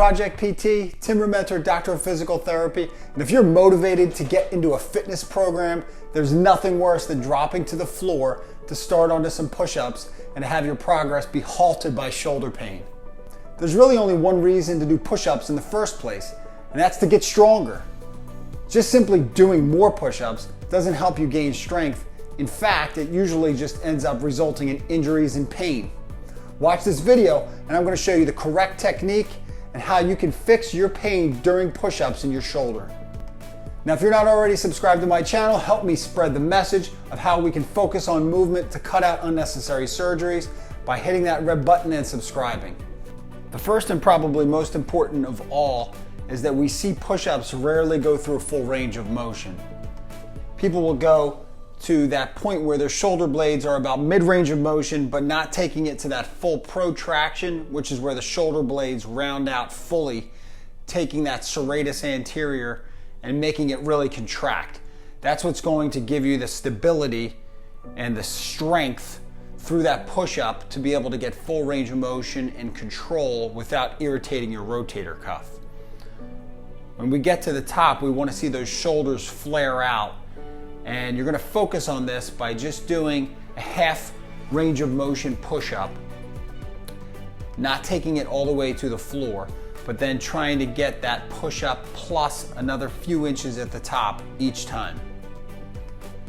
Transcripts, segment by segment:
Project PT, Tim Mentor, Doctor of Physical Therapy, and if you're motivated to get into a fitness program, there's nothing worse than dropping to the floor to start onto some push-ups and have your progress be halted by shoulder pain. There's really only one reason to do push-ups in the first place, and that's to get stronger. Just simply doing more push-ups doesn't help you gain strength. In fact, it usually just ends up resulting in injuries and pain. Watch this video and I'm going to show you the correct technique and how you can fix your pain during push-ups in your shoulder. Now, if you're not already subscribed to my channel, help me spread the message of how we can focus on movement to cut out unnecessary surgeries by hitting that red button and subscribing. The first and probably most important of all is that we see push-ups rarely go through a full range of motion. People will go to that point where their shoulder blades are about mid-range of motion, but not taking it to that full protraction, which is where the shoulder blades round out fully, taking that serratus anterior and making it really contract. That's what's going to give you the stability and the strength through that push-up to be able to get full range of motion and control without irritating your rotator cuff. When we get to the top, we want to see those shoulders flare out. And you're going to focus on this by just doing a half range of motion push-up, not taking it all the way to the floor, but then trying to get that push-up plus another few inches at the top each time.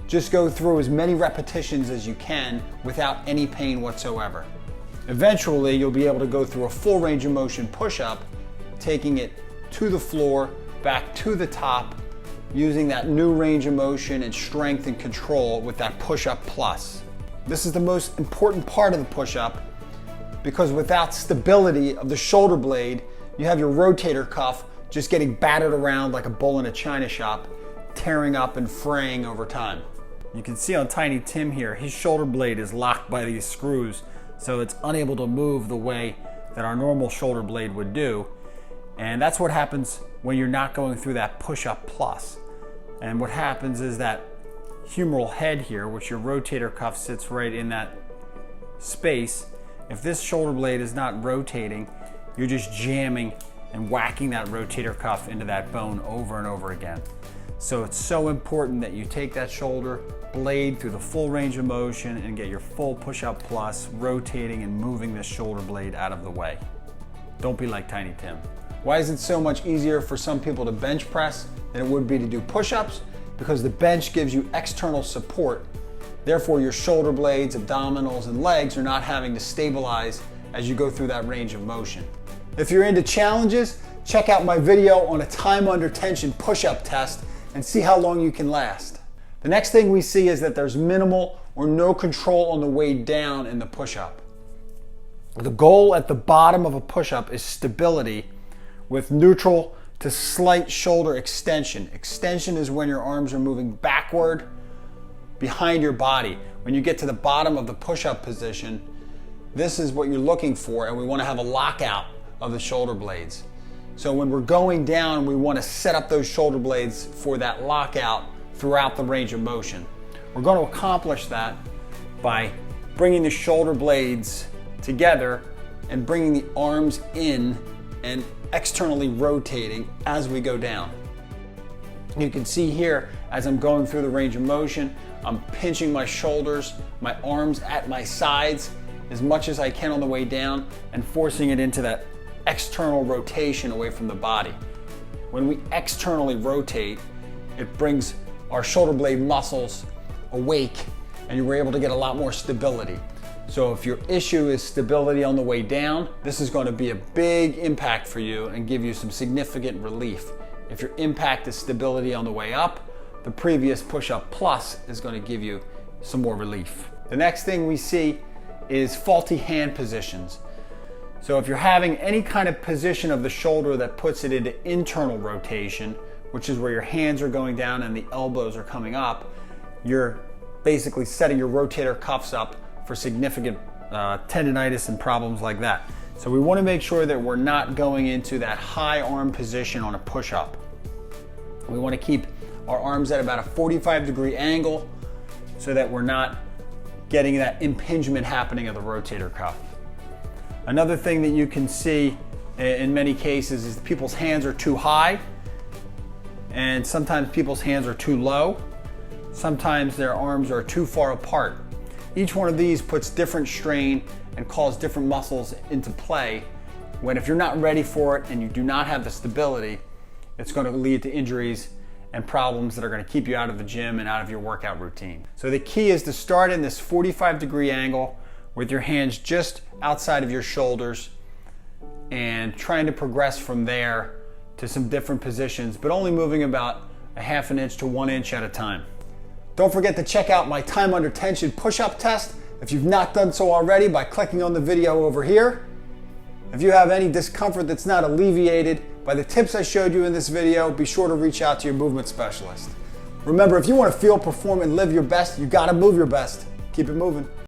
Just go through as many repetitions as you can without any pain whatsoever. Eventually, you'll be able to go through a full range of motion push-up, taking it to the floor, back to the top, using that new range of motion and strength and control with that push-up plus. This is the most important part of the push-up because without stability of the shoulder blade, you have your rotator cuff just getting battered around like a bull in a china shop, tearing up and fraying over time. You can see on Tiny Tim here, his shoulder blade is locked by these screws, so it's unable to move the way that our normal shoulder blade would do. And that's what happens when you're not going through that push-up plus. And what happens is that humeral head here, which your rotator cuff sits right in that space, if this shoulder blade is not rotating, you're just jamming and whacking that rotator cuff into that bone over and over again. So it's so important that you take that shoulder blade through the full range of motion and get your full push-up plus rotating and moving this shoulder blade out of the way. Don't be like Tiny Tim. Why is it so much easier for some people to bench press than it would be to do push-ups? Because the bench gives you external support. Therefore, your shoulder blades, abdominals, and legs are not having to stabilize as you go through that range of motion. If you're into challenges, check out my video on a time under tension push-up test and see how long you can last. The next thing we see is that there's minimal or no control on the way down in the push-up. The goal at the bottom of a push-up is stability with neutral to slight shoulder extension. Extension is when your arms are moving backward behind your body. When you get to the bottom of the push-up position, this is what you're looking for, and we want to have a lockout of the shoulder blades. So when we're going down, we want to set up those shoulder blades for that lockout throughout the range of motion. We're going to accomplish that by bringing the shoulder blades together and bringing the arms in and externally rotating as we go down. You can see here as I'm going through the range of motion, I'm pinching my shoulders, my arms at my sides as much as I can on the way down and forcing it into that external rotation away from the body. When we externally rotate, it brings our shoulder blade muscles awake and you're able to get a lot more stability. So if your issue is stability on the way down, this is going to be a big impact for you and give you some significant relief. If your impact is stability on the way up, the previous push-up plus is going to give you some more relief. The next thing we see is faulty hand positions. So if you're having any kind of position of the shoulder that puts it into internal rotation, which is where your hands are going down and the elbows are coming up, you're basically setting your rotator cuffs up for significant tendonitis and problems like that. So we want to make sure that we're not going into that high arm position on a push-up. We want to keep our arms at about a 45-degree angle so that we're not getting that impingement happening of the rotator cuff. Another thing that you can see in many cases is people's hands are too high, and sometimes people's hands are too low. Sometimes their arms are too far apart. Each one of these puts different strain and calls different muscles into play, when if you're not ready for it and you do not have the stability, it's going to lead to injuries and problems that are going to keep you out of the gym and out of your workout routine. So the key is to start in this 45-degree angle with your hands just outside of your shoulders and trying to progress from there to some different positions, but only moving about a half an inch to 1 inch at a time. Don't forget to check out my time under tension push-up test if you've not done so already by clicking on the video over here. If you have any discomfort that's not alleviated by the tips I showed you in this video, be sure to reach out to your movement specialist. Remember, if you want to feel, perform, and live your best, you gotta move your best. Keep it moving.